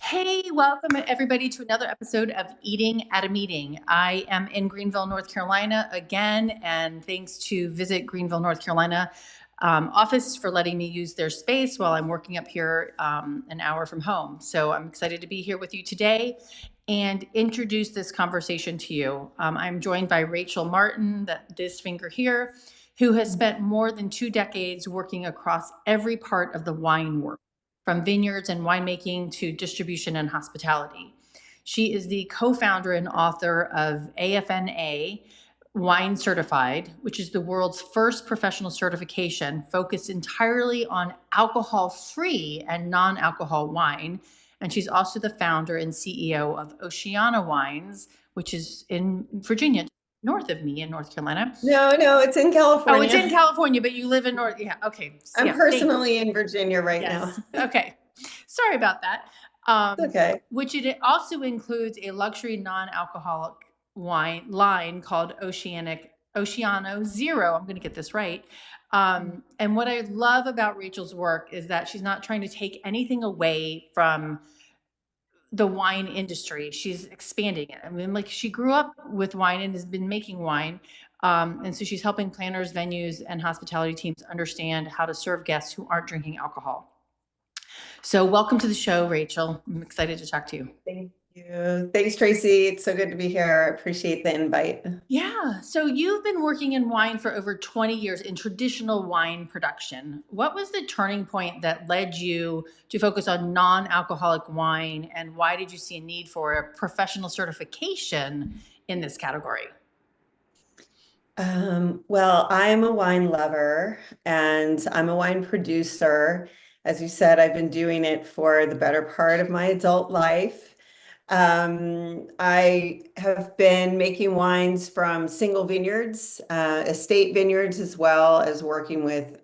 Hey, welcome everybody to another episode of Eating at a Meeting. I am in Greenville, North Carolina again, and thanks to Visit Greenville, North Carolina office for letting me use their space while I'm working up here an hour from home. So I'm excited to be here with you today and introduce this conversation to you. I'm joined by Rachel Martin, this finger here, who has spent more than 2 decades working across every part of the wine world, from vineyards and winemaking to distribution and hospitality. She is the co-founder and author of AFNA Wine Certified, which is the world's first professional certification focused entirely on alcohol-free and non-alcohol wine. And she's also the founder and CEO of Oceana Wines, which is in Virginia, north of me in North Carolina. No, it's in Oh, it's California. in California, but you live in North. Yeah. Okay. I'm Yeah. personally in Virginia right now. Yes. Okay. Sorry about that. It's okay. Which it also includes a luxury non-alcoholic wine line called Oceano Zero. I'm going to get this right. And what I love about Rachel's work is that she's not trying to take anything away from the wine industry. She's expanding it. I mean, like, she grew up with wine and has been making wine. And so she's helping planners, venues, and hospitality teams understand how to serve guests who aren't drinking alcohol. So welcome to the show, Rachel. I'm excited to talk to you. Thank you. Thanks, Tracy. It's so good to be here. I appreciate the invite. Yeah. So you've been working in wine for over 20 years in traditional wine production. What was the turning point that led you to focus on non-alcoholic wine, and why did you see a need for a professional certification in this category? Well, I'm a wine lover and I'm a wine producer. As you said, I've been doing it for the better part of my adult life. I have been making wines from single vineyards, estate vineyards, as well as working with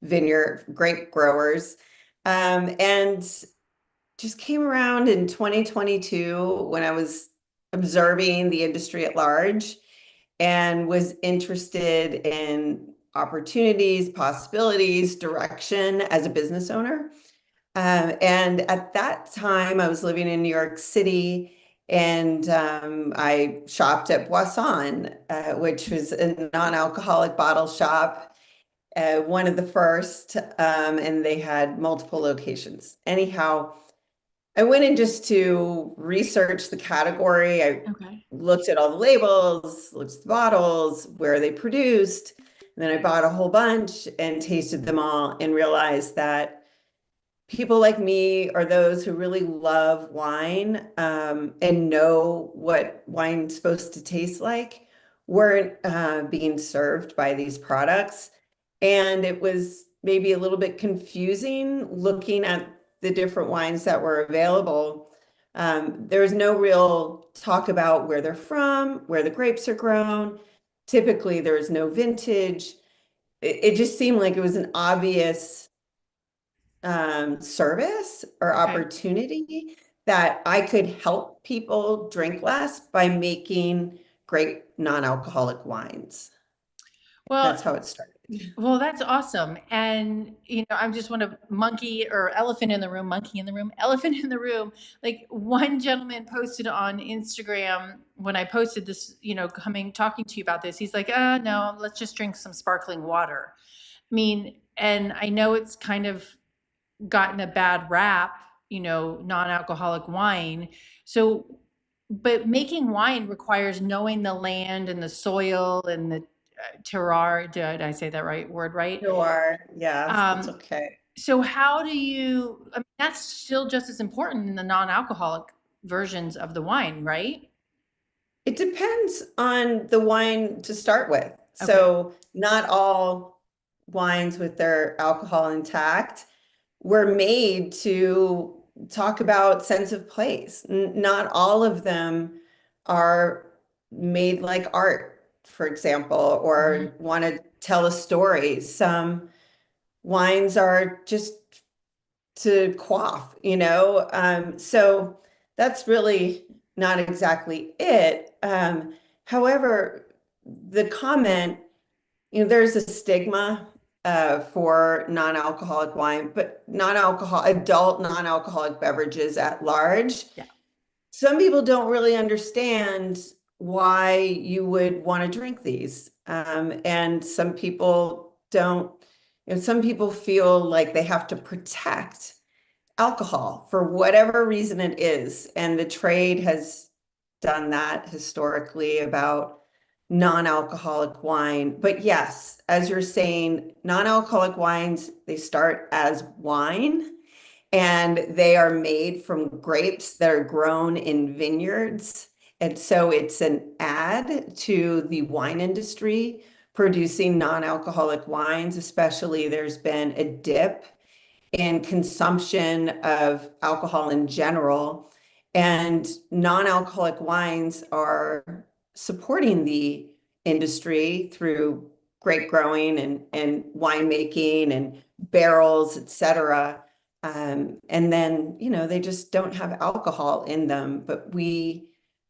vineyard grape growers. And just came around in 2022 when I was observing the industry at large and was interested in opportunities, possibilities, direction as a business owner. And at that time, I was living in New York City, and I shopped at Boisson, which was a non-alcoholic bottle shop, one of the first, and they had multiple locations. Anyhow, I went in just to research the category. I looked at all the labels, looked at the bottles, where they produced, and then I bought a whole bunch and tasted them all and realized that people like me are those who really love wine and know what wine's supposed to taste like, weren't being served by these products. And it was maybe a little bit confusing looking at the different wines that were available. There was no real talk about where they're from, where the grapes are grown. Typically, there was no vintage. It just seemed like it was an obvious service or opportunity that I could help people drink less by making great non-alcoholic wines. That's how it started. Well, that's awesome. And, I just want to monkey in the room, elephant in the room. Like, one gentleman posted on Instagram when I posted this, talking to you about this. He's like, no, let's just drink some sparkling water. I mean, and I know it's kind of gotten a bad rap, non-alcoholic wine. So, but making wine requires knowing the land and the soil and the terroir. Did I say that word right? Sure. Yeah, that's okay. So how do you, I mean, that's still just as important in the non-alcoholic versions of the wine, right? It depends on the wine to start with. Okay. So not all wines with their alcohol intact were made to talk about sense of place. Not all of them are made like art, for example, or want to tell a story. Some wines are just to quaff, so that's really not exactly it. However, the comment, there's a stigma for non-alcoholic wine, but adult non-alcoholic beverages at large, Yeah. some people don't really understand why you would want to drink these. And some people don't, some people feel like they have to protect alcohol for whatever reason it is. And the trade has done that historically about non-alcoholic wine. But yes, as you're saying, non-alcoholic wines, they start as wine and they are made from grapes that are grown in vineyards. And so it's an add to the wine industry producing non-alcoholic wines, especially there's been a dip in consumption of alcohol in general. And non-alcoholic wines are supporting the industry through grape growing and winemaking and barrels, et cetera. And then, they just don't have alcohol in them. But we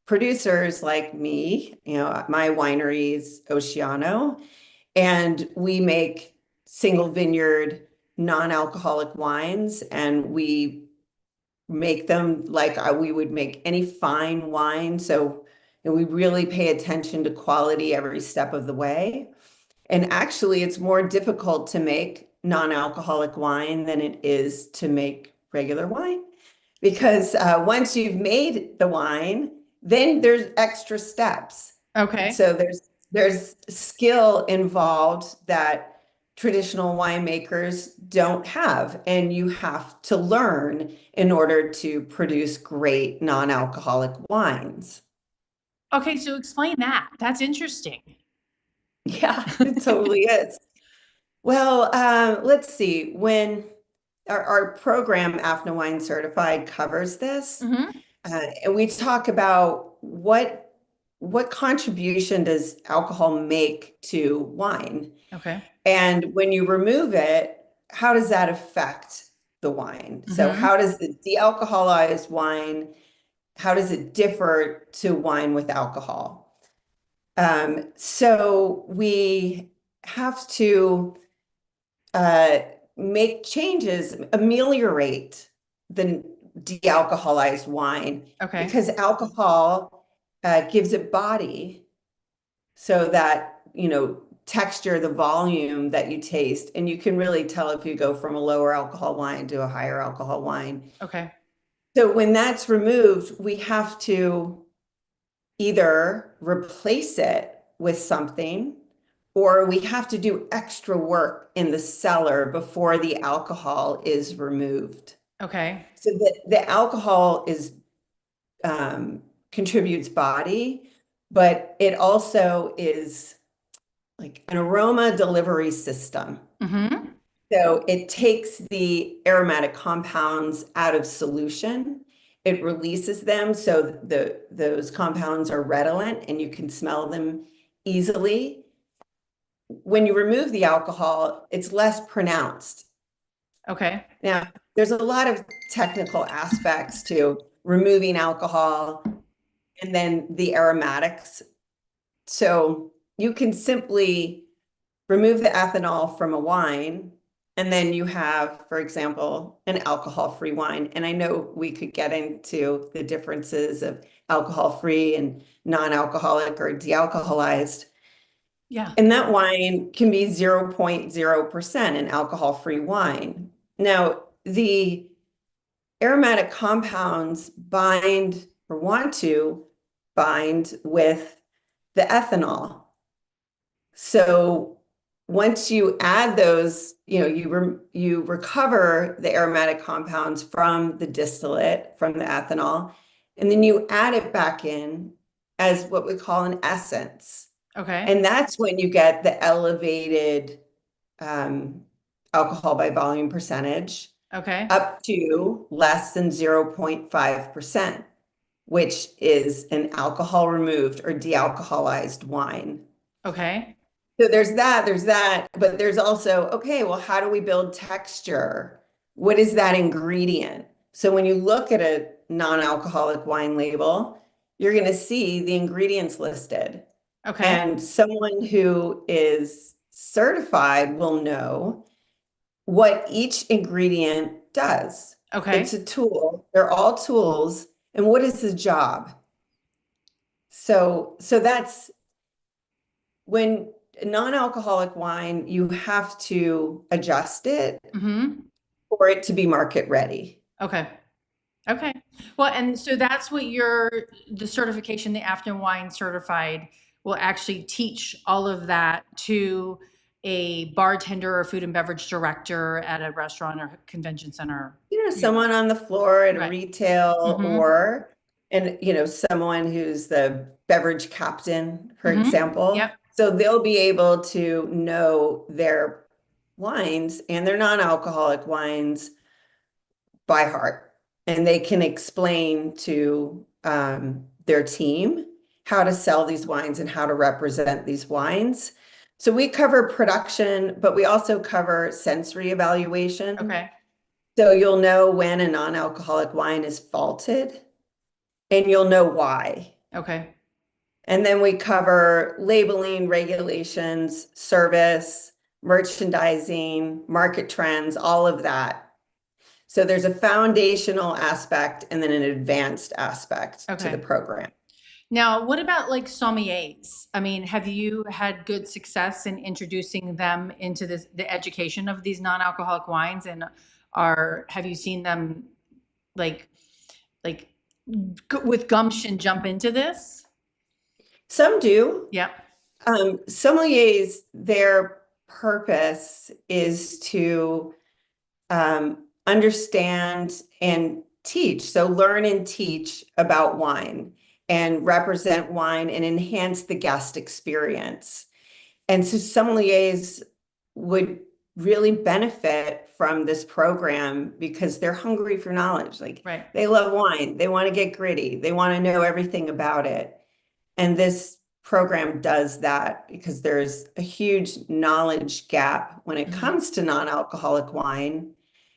producers like me, my winery is Oceano, and we make single vineyard non-alcoholic wines, and we make them like we would make any fine wine. So, we really pay attention to quality every step of the way. And actually, it's more difficult to make non-alcoholic wine than it is to make regular wine because once you've made the wine, then there's extra steps. Okay. So there's skill involved that traditional winemakers don't have, and you have to learn in order to produce great non-alcoholic wines. Okay, so explain that. That's interesting. Yeah, it totally is. Well, let's see. When our program, AFNA Wine Certified, covers this, Hmm. and we talk about what contribution does alcohol make to wine? Okay. And when you remove it, how does that affect the wine? So Hmm. how does the de-alcoholized wine, how does it differ to wine with alcohol? So we have to uh, make changes, ameliorate the de-alcoholized wine Okay. because alcohol gives it body so that, texture, the volume that you taste, and you can really tell if you go from a lower alcohol wine to a higher alcohol wine. Okay. So when that's removed, we have to either replace it with something or we have to do extra work in the cellar before the alcohol is removed. Okay. So the alcohol is contributes body, but it also is like an aroma delivery system. Hmm. So it takes the aromatic compounds out of solution. It releases them so those compounds are redolent and you can smell them easily. When you remove the alcohol, it's less pronounced. Okay. Now, there's a lot of technical aspects to removing alcohol and then the aromatics. So you can simply remove the ethanol from a wine, and then you have, for example, an alcohol-free wine. And I know we could get into the differences of alcohol-free and non-alcoholic or de-alcoholized. Yeah. And that wine can be 0.0% an alcohol-free wine. Now, the aromatic compounds bind or want to bind with the ethanol. So once you add those, you recover the aromatic compounds from the distillate, from the ethanol, and then you add it back in as what we call an essence. Okay. And that's when you get the elevated um, alcohol by volume percentage Okay. up to less than 0.5%, which is an alcohol removed or de-alcoholized wine. Okay. So there's that, but there's also, okay, well, how do we build texture? What is that ingredient? So when you look at a non-alcoholic wine label, you're going to see the ingredients listed. Okay. And someone who is certified will know what each ingredient does. It's Okay. a tool. They're all tools. And what is the job? So that's when non-alcoholic wine, you have to adjust it Mm-hmm. for it to be market ready. Okay. Okay. Well, and so that's what the certification, the AFNA Wine Certified, will actually teach all of that to a bartender or food and beverage director at a restaurant or convention center. Yeah. Someone on the floor at a Right. retail Mm-hmm. or, and, someone who's the beverage captain, for Mm-hmm. example. Yep. So they'll be able to know their wines and their non-alcoholic wines by heart. And they can explain to their team how to sell these wines and how to represent these wines. So we cover production, but we also cover sensory evaluation. Okay. So you'll know when a non-alcoholic wine is faulted and you'll know why. Okay. And then we cover labeling, regulations, service, merchandising, market trends, all of that. So there's a foundational aspect and then an advanced aspect to the Okay. program. Now, what about like sommeliers? I mean, have you had good success in introducing them into the education of these non-alcoholic wines, and have you seen them like like with gumption jump into this? Some do. Yeah. Sommeliers, their purpose is to understand and teach. So learn and teach about wine and represent wine and enhance the guest experience. And so sommeliers would really benefit from this program because they're hungry for knowledge. Like Right. they love wine, they want to get gritty, they want to know everything about it. And this program does that because there's a huge knowledge gap when it Mm-hmm. comes to non-alcoholic wine,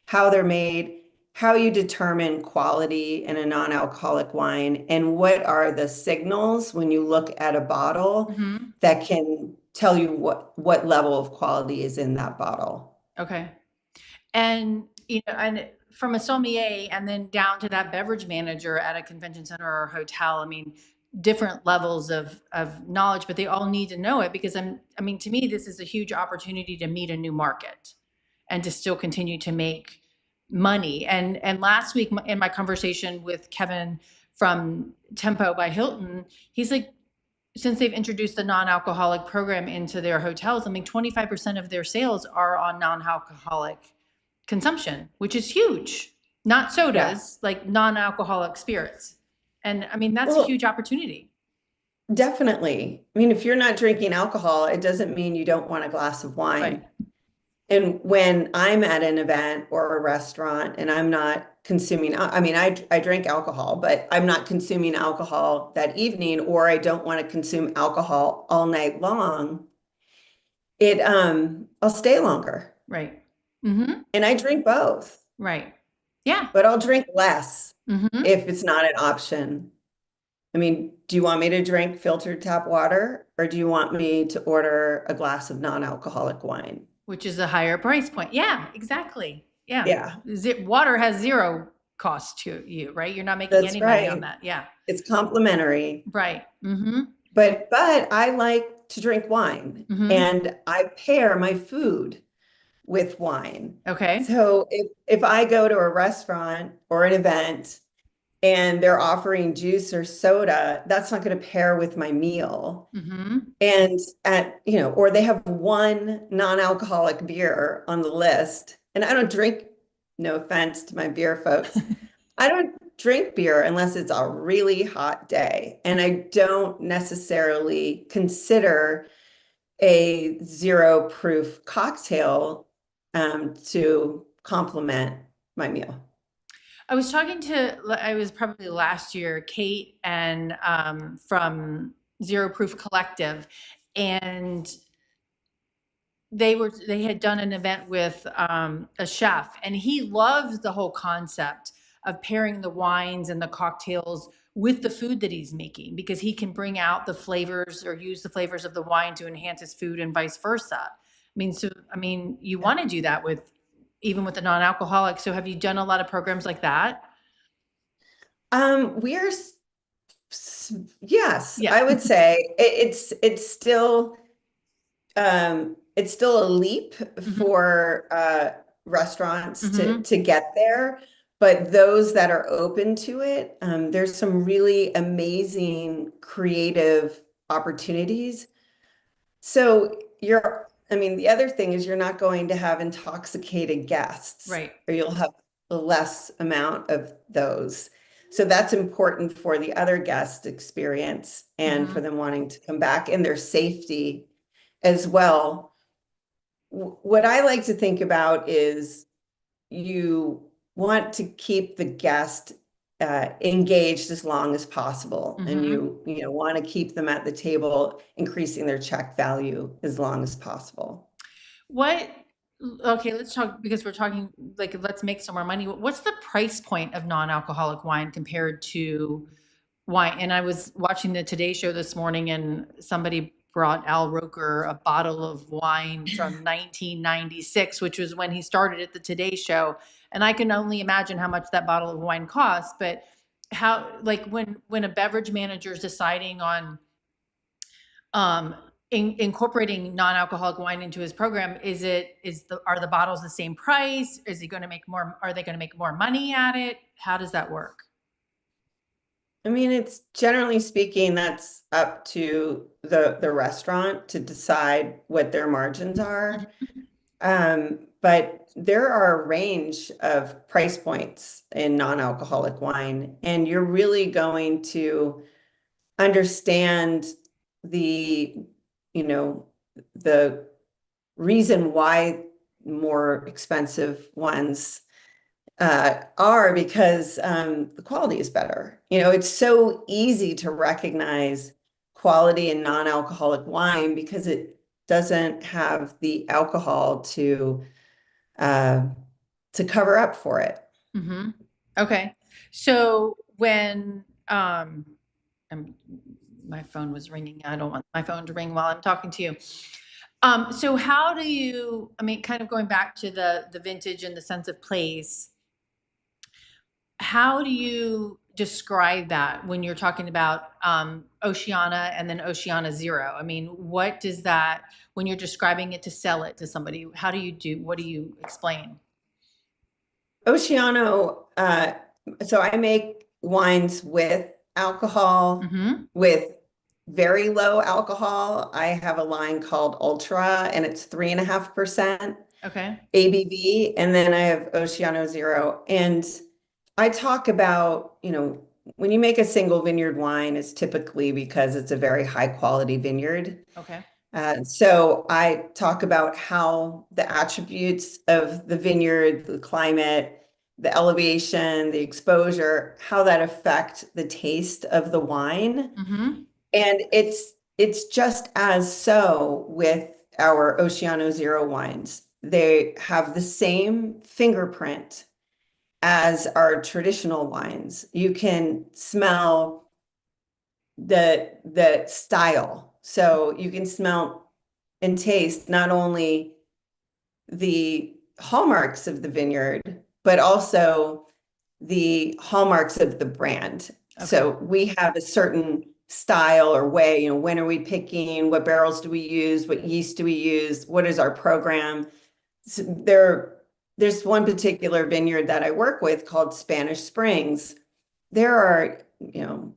how they're made, how you determine quality in a non-alcoholic wine, and what are the signals when you look at a bottle Mm-hmm. that can tell you what level of quality is in that bottle. Okay. And and from a sommelier and then down to that beverage manager at a convention center or hotel, I mean, different levels of knowledge, but they all need to know it because I mean, to me, this is a huge opportunity to meet a new market and to still continue to make money. And last week in my conversation with Kevin from Tempo by Hilton, he's like, since they've introduced the non-alcoholic program into their hotels, I mean, 25% of their sales are on non-alcoholic consumption, which is huge. Not Yeah. sodas, like non-alcoholic spirits. And I mean, that's a Well, huge opportunity. definitely. I mean, if you're not drinking alcohol, it doesn't mean you don't want a glass of Right. wine. And when I'm at an event or a restaurant and I'm not consuming, I mean, I drink alcohol, but I'm not consuming alcohol that evening, or I don't want to consume alcohol all night long, I'll stay longer. Right. Mm-hmm. And I drink both, Right. Yeah. but I'll drink less Mm-hmm. if it's not an option. I mean, do you want me to drink filtered tap water or do you want me to order a glass of non-alcoholic wine? Which is a higher price point. Yeah, exactly. Yeah. Yeah, Water has zero cost to you, right? You're not making that's any money on right. that. Yeah. It's complimentary. Right. Mm-hmm. But I like to drink wine Mm-hmm. and I pair my food with wine. Okay. So if I go to a restaurant or an event and they're offering juice or soda, that's not going to pair with my meal. Mm-hmm. And or they have one non-alcoholic beer on the list. And I don't drink, no offense to my beer folks, I don't drink beer unless it's a really hot day. And I don't necessarily consider a zero proof cocktail to complement my meal. I was probably last year, Kate and from Zero Proof Collective, and they had done an event with a chef, and he loves the whole concept of pairing the wines and the cocktails with the food that he's making because he can bring out the flavors or use the flavors of the wine to enhance his food and vice versa. I mean, you want to do that with even with the non-alcoholic. So have you done a lot of programs like that? We are, yes, Yeah. I would say it's still a leap Hmm. for restaurants Hmm. to get there, but those that are open to it, there's some really amazing creative opportunities. So I mean, the other thing is you're not going to have intoxicated guests, Right. or you'll have a less amount of those. So that's important for the other guest experience and for Hmm. them wanting to come back and their safety as well. What I like to think about is you want to keep the guest engaged as long as possible, and Hmm. you know want to keep them at the table, increasing their check value as long as possible. What, okay, let's talk, because we're talking like, let's make some more money. What's the price point of non-alcoholic wine compared to wine? And I was watching the Today Show this morning and somebody brought Al Roker a bottle of wine from 1996, which was when he started at the Today Show. And I can only imagine how much that bottle of wine costs, but how, like when a beverage manager is deciding on um incorporating non-alcoholic wine into his program, are the bottles the same price? Is he going to make more? Are they going to make more money at it? How does that work? I mean, it's generally speaking, that's up to the restaurant to decide what their margins are. But there are a range of price points in non-alcoholic wine, and you're really going to understand the, you know, the reason why more expensive ones are because the quality is better. You know, it's so easy to recognize quality in non-alcoholic wine because it doesn't have the alcohol uh, to cover up for it. Hmm. Okay. So when um, my phone was ringing. I don't want my phone to ring while I'm talking to you. So how do you, I mean, kind of going back to the vintage and the sense of place, how do you describe that when you're talking about Oceana and then Oceana Zero? I mean, what does that, when you're describing it to sell it to somebody, what do you explain? Oceano, so I make wines with alcohol, Mm-hmm. with very low alcohol. I have a line called Ultra, and it's 3.5% Okay. ABV. And then I have Oceano Zero. And I talk about, you know, when you make a single vineyard wine, it's typically because it's a very high quality vineyard. Okay. So I talk about how the attributes of the vineyard, the climate, the elevation, the exposure, how that affect the taste of the wine. Mm-hmm. And it's just as so with our Oceano Zero wines. They have the same fingerprint as our traditional wines. You can smell the style. So you can smell and taste not only the hallmarks of the vineyard, but also the hallmarks of the brand. Okay. So we have a certain style or way, you know, when are we picking, what barrels do we use, what yeast do we use, what is our program? So there's one particular vineyard that I work with called Spanish Springs. There are, you know,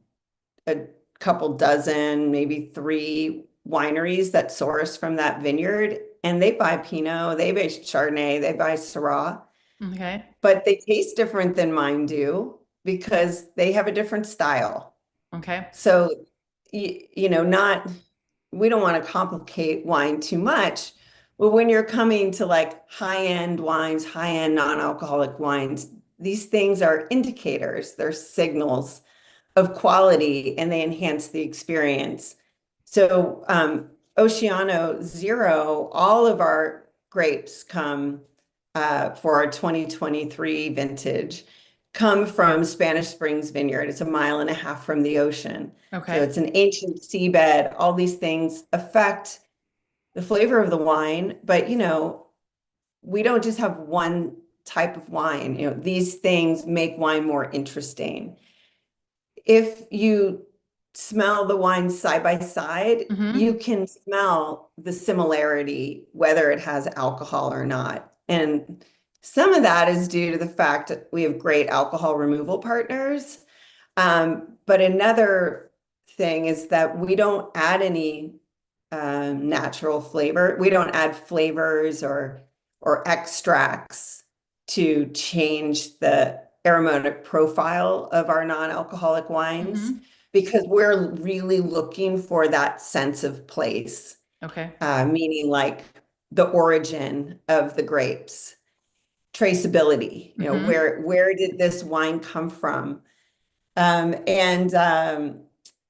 a couple dozen, maybe three wineries that source from that vineyard, and they buy Pinot, they buy Chardonnay, they buy Syrah, Okay. but they taste different than mine do because they have a different style. Okay. So, you know, not, we don't want to complicate wine too much. But when you're coming to like high-end wines, high-end non-alcoholic wines, these things are indicators, they're signals of quality, and they enhance the experience. So Oceano Zero, all of our grapes come for our 2023 vintage, come from Spanish Springs Vineyard. It's a mile and a half from the ocean. So Okay. it's an ancient seabed. All these things affect the flavor of the wine, but you know, we don't just have one type of wine. You know, these things make wine more interesting. If you smell the wines side by side, Mm-hmm. you can smell the similarity, whether it has alcohol or not. And some of that is due to the fact that we have great alcohol removal partners. But another thing is that we don't add any natural flavor. We don't add flavors or extracts to change the aromatic profile of our non-alcoholic wines Mm-hmm. because we're really looking for that sense of place, Okay. meaning like the origin of the grapes, traceability, you know, Mm-hmm. where did this wine come from? And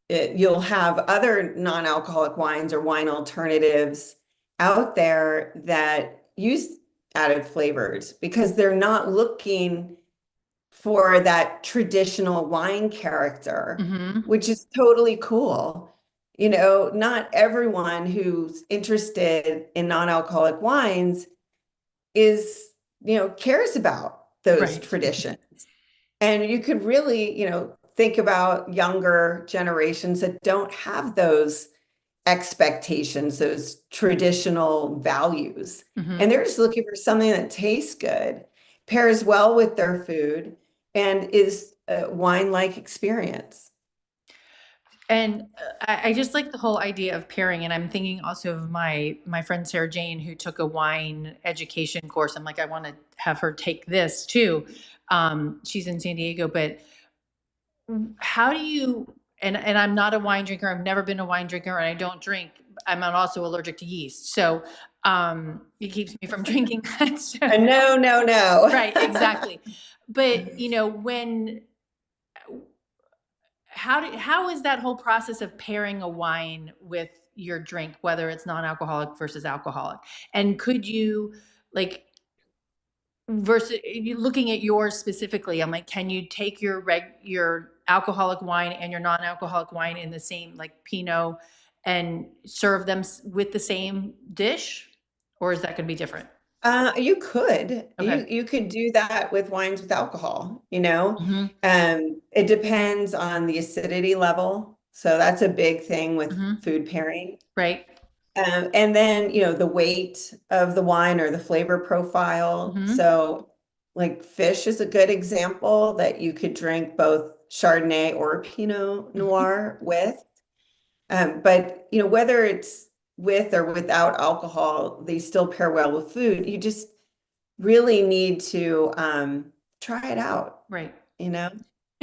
you'll have other non-alcoholic wines or wine alternatives out there that use added flavors because they're not looking for that traditional wine character, Mm-hmm. which is totally cool. You know, not everyone who's interested in non-alcoholic wines is, you know, cares about those Right. traditions. And you could really, you know, think about younger generations that don't have those expectations, those traditional values. And Mm-hmm. they're just looking for something that tastes good, pairs well with their food, and is a wine-like experience. And I just like the whole idea of pairing. And I'm thinking also of my friend Sarah Jane, who took a wine education course. I'm like, I want to have her take this too. She's in San Diego, but how do you? And I'm not a wine drinker. I've never been a wine drinker, and I don't drink. I'm not also allergic to yeast, so it keeps me from drinking that. So, No, no, no. right, exactly. But when how is that whole process of pairing a wine with your drink, whether it's non-alcoholic versus alcoholic? And could you like versus you looking at yours specifically, I'm like, can you take your alcoholic wine and your non-alcoholic wine in the same like Pinot and serve them with the same dish? Or is that going to be different? You could. Okay. You could do that with wines with alcohol, you know. Mm-hmm. It depends on the acidity level. So that's a big thing with Mm-hmm. food pairing. Right. And then, you know, the weight of the wine or the flavor profile. Mm-hmm. So, like fish is a good example that you could drink both Chardonnay or Pinot Mm-hmm. Noir with. But, you know, whether it's with or without alcohol, they still pair well with food. You just really need to try it out, Right. you know,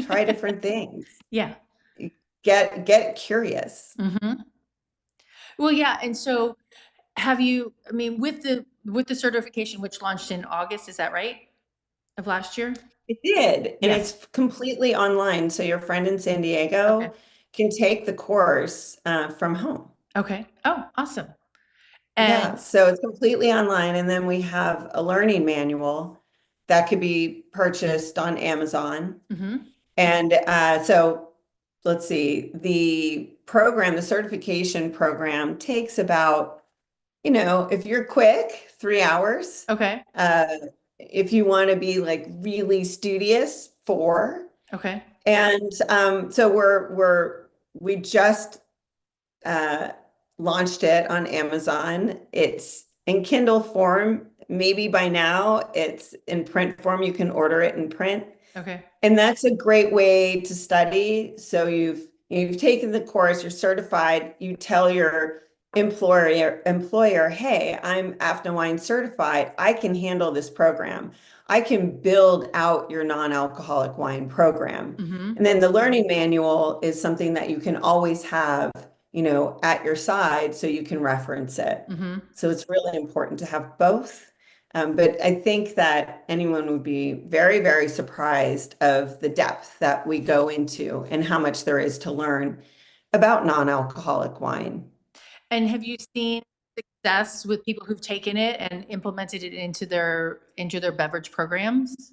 try different things. Yeah. Get curious. Mm-hmm. Well, yeah. And so have you, I mean, with the certification, which launched in August, is that right? Of last year? It did, and Yeah. it's completely online. So your friend in San Okay. Diego can take the course from home. Okay. Oh, awesome. Yeah, And so it's completely online, and then we have a learning manual that could be purchased on Amazon. mhm. And so let's see, the program, the certification program takes about, you know, if you're quick, 3 hours. Okay. Uh, if you want to be like really studious, 4. Okay. And so we just uh, launched it on Amazon. It's in Kindle form. Maybe by now it's in print form. You can order it in print. Okay. And that's a great way to study. So you've taken the course, you're certified, you tell your employer, hey, I'm AFNA Wine Certified. I can handle this program. I can build out your non-alcoholic wine program. Mhm. And then the learning manual is something that you can always have, you know, at your side so you can reference it. Mhm. So it's really important to have both. But I think that anyone would be very, very surprised of the depth that we go into and how much there is to learn about non-alcoholic wine. And have you seen success with people who've taken it and implemented it into their beverage programs?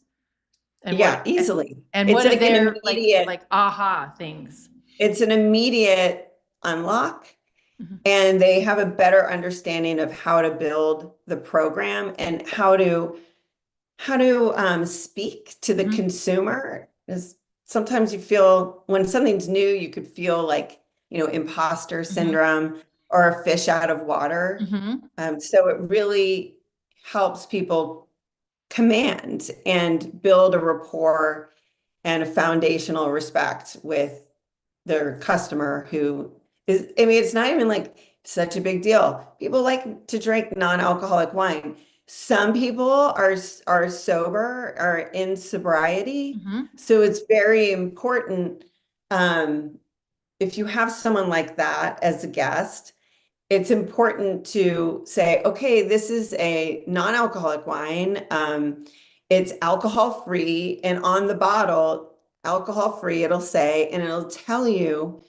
And Yeah, easily. It's what are like their like aha things? it's an immediate unlock. Mhm. and they have a better understanding of how to build the program and how to speak to the Mhm. consumer. Is sometimes you feel when something's new, you could feel like, imposter Mhm. syndrome or a fish out of water. Mhm. So it really helps people command and build a rapport and a foundational respect with their customer who is, I mean, it's not even like such a big deal. People like to drink non-alcoholic wine. Some people are sober, are in sobriety. Mhm. So it's very important, um, if you have someone like that as a guest, it's important to say, okay, this is a non-alcoholic wine. It's alcohol free, and on the bottle, alcohol free, it'll say, and it'll tell you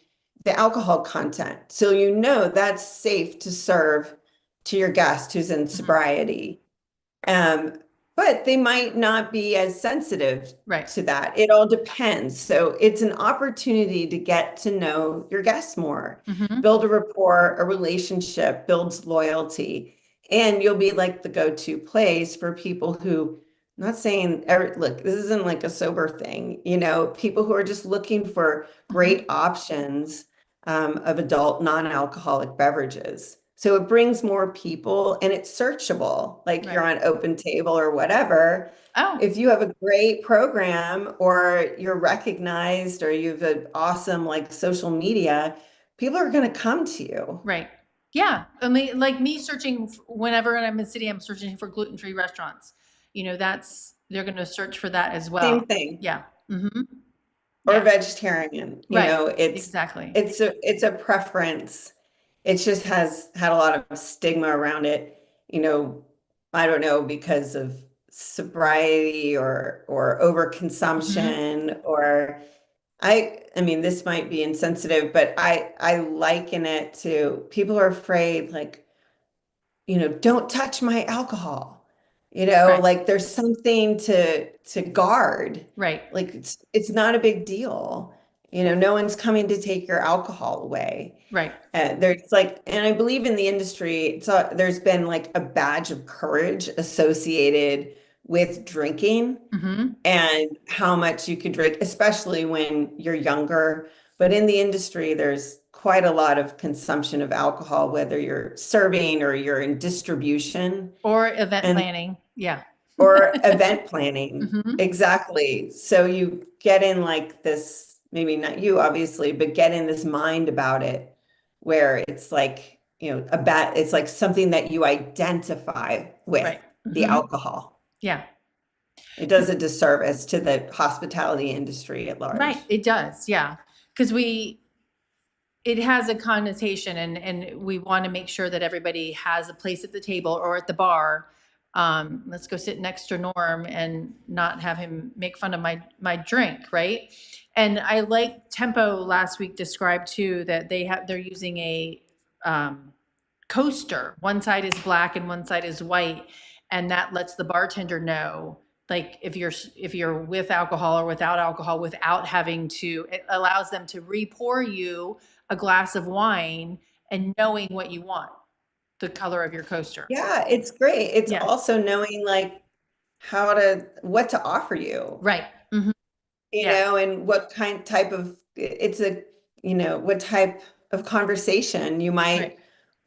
the alcohol content. So you know that's safe to serve to your guest who's in Mhm. sobriety. Um, but they might not be as sensitive Right. to that. It all depends. So it's an opportunity to get to know your guests more, Mhm. build a rapport, a relationship, builds loyalty. And you'll be like the go-to place for people who, I'm not saying, look, this isn't like a sober thing, people who are just looking for Mhm. great options of adult non-alcoholic beverages. So it brings more people and it's searchable, like you're Right. on Open Table or whatever. Oh, If you have a great program or you're recognized or you have an awesome like social media, people are going to come to you. right. Yeah. I mean, like me searching whenever I'm in the city, I'm searching for gluten-free restaurants. They're going to search for that as well. Same thing. Yeah. Hmm. Or Yeah. vegetarian, Right. it's Exactly. it's a preference. It just has had a lot of stigma around it, you know, I don't know, because of sobriety or Hmm. overconsumption or I mean this might be insensitive, but I liken it to people are afraid like, don't touch my alcohol. Right. Like there's something to guard. Right. Like it's not a big deal. No one's coming to take your alcohol away. Right. There's like, and I believe in the industry, so there's been like a badge of courage associated with drinking Hmm. and how much you can drink, especially when you're younger. But in the industry, there's quite a lot of consumption of alcohol, whether you're serving or you're in distribution Or event and planning. Yeah. or event planning. Hmm. Exactly. So you get in like this, maybe not you obviously, but get in this mind about it where it's like, it's like something that you identify with Right. the Hmm. alcohol. Yeah. It does a disservice to the hospitality industry at Right. large. It does. Yeah. Because it has a connotation, and we want to make sure that everybody has a place at the table or at the bar. Let's go sit next to Norm and not have him make fun of my drink, right? And I like Tempo last week described too that they're using a um, coaster. One side is black and one side is white, and that lets the bartender know, like, if you're with alcohol or without alcohol, without having to. It allows them to re-pour you a glass of wine and knowing what you want, the color of your coaster. Yeah, it's great. It's Yeah. also knowing like what to offer you, Right. Hmm. Yeah. and what kind type of, it's a, what type of conversation you might Right.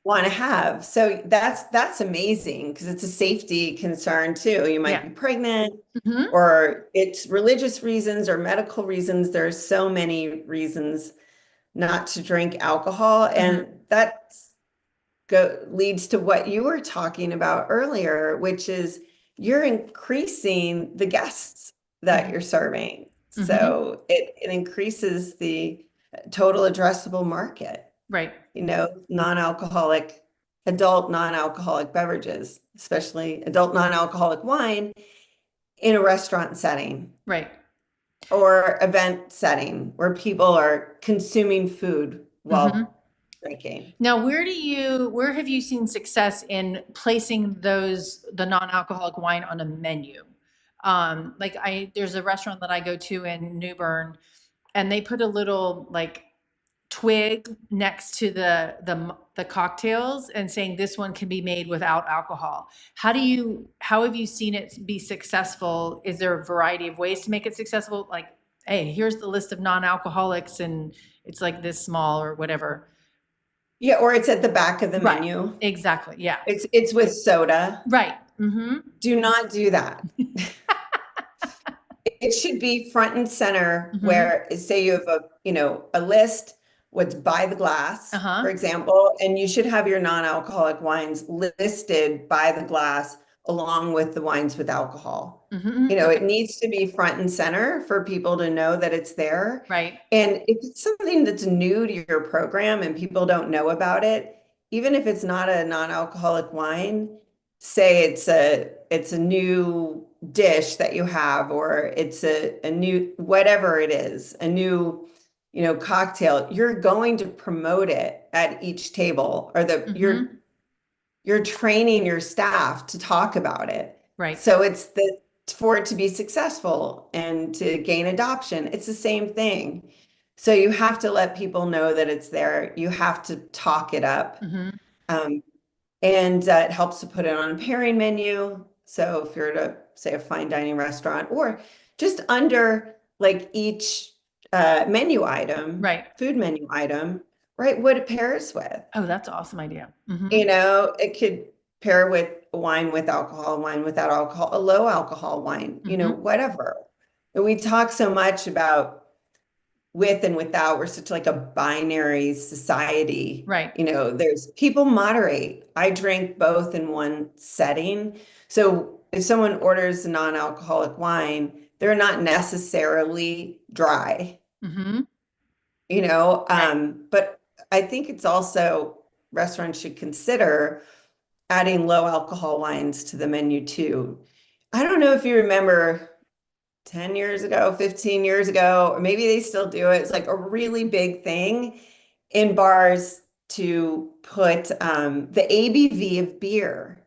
want to have. So that's amazing because it's a safety concern too. You might Yeah. be pregnant Hmm. or it's religious reasons or medical reasons. There's so many reasons not to drink alcohol, Hmm. and that leads to what you were talking about earlier, which is you're increasing the guests that Hmm. you're serving. Hmm. So it increases the total addressable market, Right. non-alcoholic, adult non-alcoholic beverages, especially adult non-alcoholic wine in a restaurant setting Right. or event setting where people are consuming food Hmm. while drinking. Now, where have you seen success in placing the non-alcoholic wine on a menu? Like there's a restaurant that I go to in New Bern, and they put a little like twig next to the cocktails and saying this one can be made without alcohol. How have you seen it be successful? Is there a variety of ways to make it successful? Like, hey, here's the list of non-alcoholics and it's like this small or whatever. Yeah, or it's at the back of the Right. menu. Exactly. Yeah. It's with soda. Right. Mm-hmm. Do not do that. It should be front and center Mm-hmm. where, say you have a list, what's by the glass, Uh-huh. for example, and you should have your non-alcoholic wines listed by the glass along with the wines with alcohol. Mm-hmm. It Okay. needs to be front and center for people to know that it's there. Right. And if it's something that's new to your program and people don't know about it, even if it's not a non-alcoholic wine, say it's a new dish that you have, or it's a new whatever it is, a new cocktail, you're going to promote it at each table, or Mm-hmm. you're training your staff to talk about it. Right. So it's for it to be successful and to gain adoption, it's the same thing. So you have to let people know that it's there. You have to talk it up. Mm-hmm. Um, and it helps to put it on a pairing menu. So if you're at say, a fine dining restaurant, or just under like each menu item, Right. food menu item, right, what it pairs with. Oh, that's an awesome idea. Mm-hmm. It could pair with wine with alcohol, wine without alcohol, a low alcohol wine, Mm-hmm. whatever. And we talk so much about with and without. We're such like a binary society. Right. There's people moderate. I drink both in one setting. So if someone orders a non-alcoholic wine, they're not necessarily dry, Mm-hmm. Right. but I think it's also restaurants should consider adding low alcohol wines to the menu too. I don't know if you remember 10 years ago, 15 years ago, or maybe they still do it. It's like a really big thing in bars to put the ABV of beer,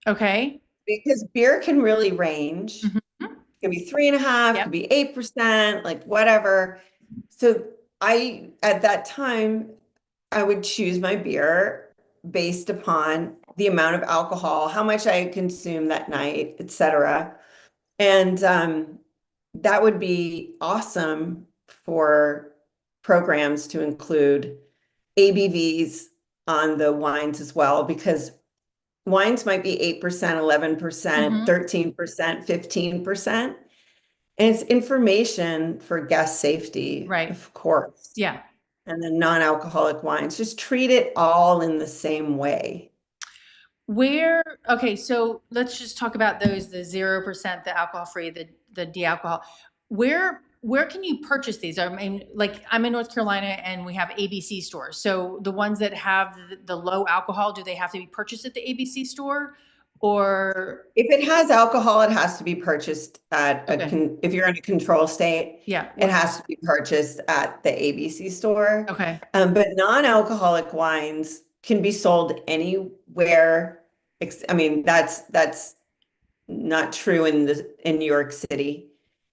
Okay. because beer can really range. Mm-hmm. It could be 3.5, Yep. could be 8%, like whatever. So at that time, I would choose my beer based upon the amount of alcohol, how much I consume that night, etc. And that would be awesome for programs to include ABVs on the wines as well, because wines might be 8%, 11%, Mm-hmm. 13%, 15%. And it's information for guest safety, Right. of course. Yeah. And then non-alcoholic wines, just treat it all in the same way. Okay, so let's just talk about those, the 0%, the alcohol free, the de-alcohol. Where can you purchase these? I mean, like I'm in North Carolina and we have ABC stores. So the ones that have the low alcohol, do they have to be purchased at the ABC store or If it has alcohol, it has to be purchased at okay. if you're in a control state, Yeah. it has to be purchased at the ABC store. Okay. But non-alcoholic wines can be sold anywhere. I mean, that's not true in New York City.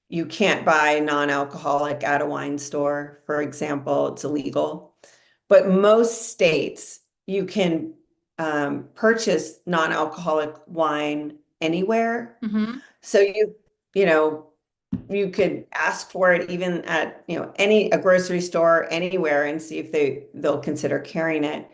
You can't buy non-alcoholic at a wine store, for example. It's illegal. But most states, you can purchase non-alcoholic wine anywhere. Mm-hmm. So you know, you could ask for it even at, a grocery store anywhere, and see if they'll consider carrying it.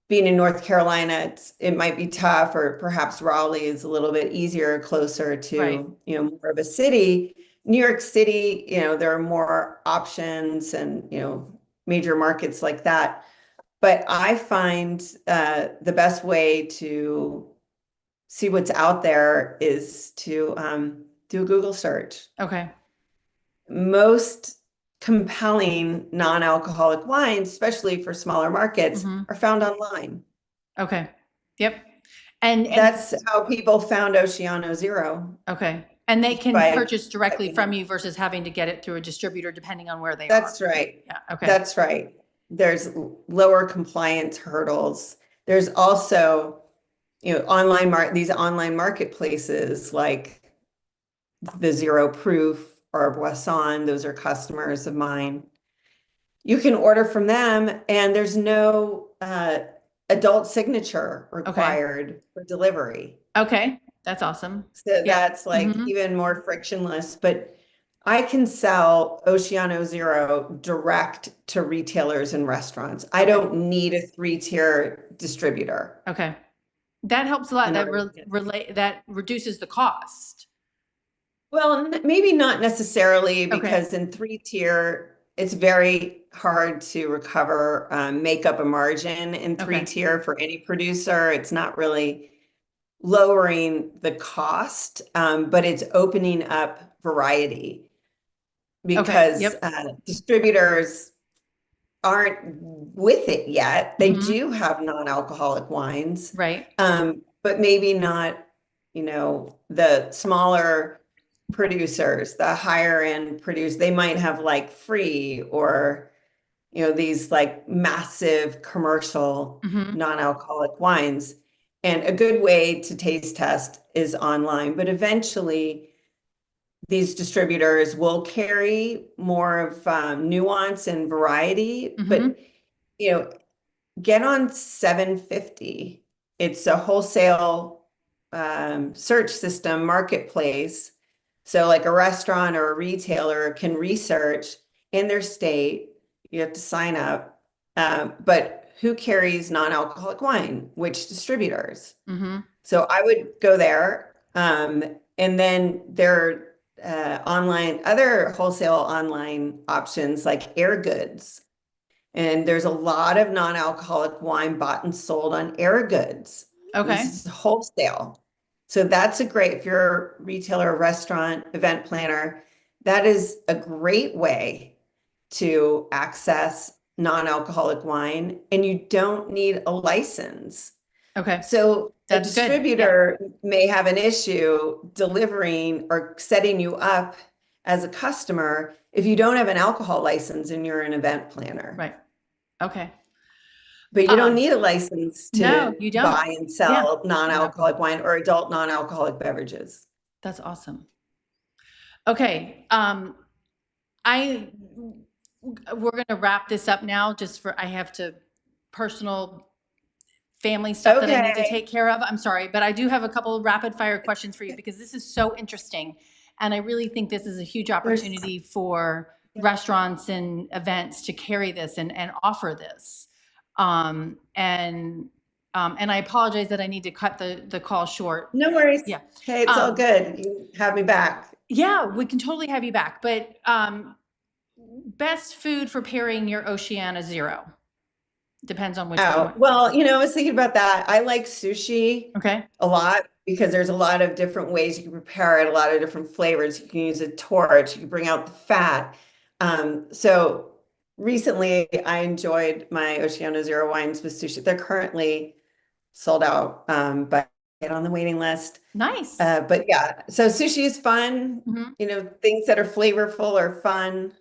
Being in North Carolina, it might be tough, or perhaps Raleigh is a little bit easier, closer Right. to, more of a city. New York City, there are more options, and, major markets like that. But I find the best way to see what's out there is to do a Google search. Okay. Most compelling non-alcoholic wines, especially for smaller markets, Mm-hmm. are found online. Okay. Yep. And That's how people found Oceano Zero, okay. And they can by purchase directly typing from in. you versus having to get it through a distributor depending on where they are. That's right. Yeah. Okay. That's right. There's lower compliance hurdles. There's also, these online marketplaces like the Zero Proof or Boisson. Those are customers of mine. you can order from them, and there's no adult signature Okay. required for delivery. Okay. That's awesome. So Yeah. that's like Hmm. even more frictionless. But I can sell Oceano Zero direct to retailers and restaurants. I Okay. don't need a three-tier distributor Okay. That helps a lot. in That order to get. that reduces the cost. Well, maybe not necessarily, Okay. because in three-tier, it's very hard to recover, make up a margin in Okay. three-tier for any producer. It's not really lowering the cost, but it's opening up variety, Okay. because Yep. distributors aren't with it yet. They Hmm. do have non-alcoholic wines, Right. but maybe not, the smaller producers, the higher end producers. They might have like free, or, these like massive commercial Hmm. non-alcoholic wines. And a good way to taste test is online, but eventually these distributors will carry more of nuance and variety. Hmm. But you know, get on 750. It's a wholesale search system marketplace. So like a restaurant or a retailer can research in their state. You have to sign up. But who carries non-alcoholic wine? Which distributors? Hmm. So I would go there. And then there are other wholesale online options like Air Goods. And there's a lot of non-alcoholic wine bought and sold on Air Goods. This Okay. is wholesale. So that's a great, if you're a retailer, restaurant, event planner, that is a great way to access non-alcoholic wine, and you don't need a license. Okay. So a That's good. Yeah. distributor may have an issue delivering or setting you up as a customer if you don't have an alcohol license and you're an event planner. Right. Okay. But you don't Um, need a license no, to you don't. buy and Yeah. sell non-alcoholic Non-alcoholic. wine or adult non-alcoholic beverages. That's awesome. Okay. I we're going to wrap this up now just for I have to personal family stuff that I need to Okay. take care of. I'm sorry, but I do have a couple of rapid fire questions for you because this is so interesting. And I really think this is a huge There's, opportunity for restaurants and events to carry this and offer this. Um, and and I apologize that I need to cut the call short. no worries. Yeah. Hey, it's all Um, good. You have me back. yeah, we can totally have you back. But best food for pairing your Oceana Zero. Depends on which one you Oh, want. well, I was thinking about that. I like sushi Okay. a lot because there's a lot of different ways you can prepare it, a lot of different flavors. You can use a torch, you can bring out the fat. So recently I enjoyed my Oceano Zero wines with sushi. They're currently sold out, but get on the waiting list. Nice. But yeah, so sushi is fun. Mhm. Things that are flavorful are fun.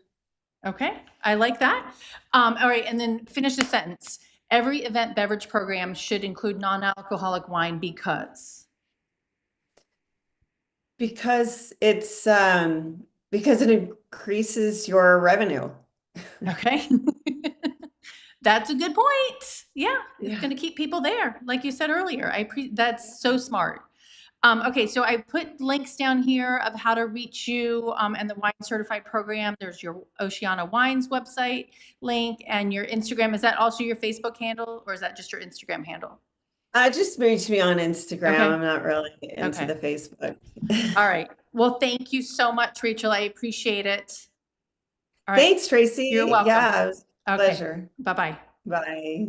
Okay, I like that. All right, and then finish the sentence. Every event beverage program should include non-alcoholic wine because. Because it increases your revenue. Okay. That's a good point. Yeah, it's Yeah. going to keep people there, like you said earlier. That's so smart. Okay, so I put links down here of how to reach you and the Wine Certified program. There's your Oceana Wines website link and your Instagram. Is that also your Facebook handle or is that just your Instagram handle? Just reach me on Instagram. Okay. I'm not really into Okay. the Facebook. All right. Well, thank you so much, Rachel. I appreciate it. All right. Thanks, You're Tracy. welcome. Yeah, it was a Okay. pleasure. Bye bye. Bye.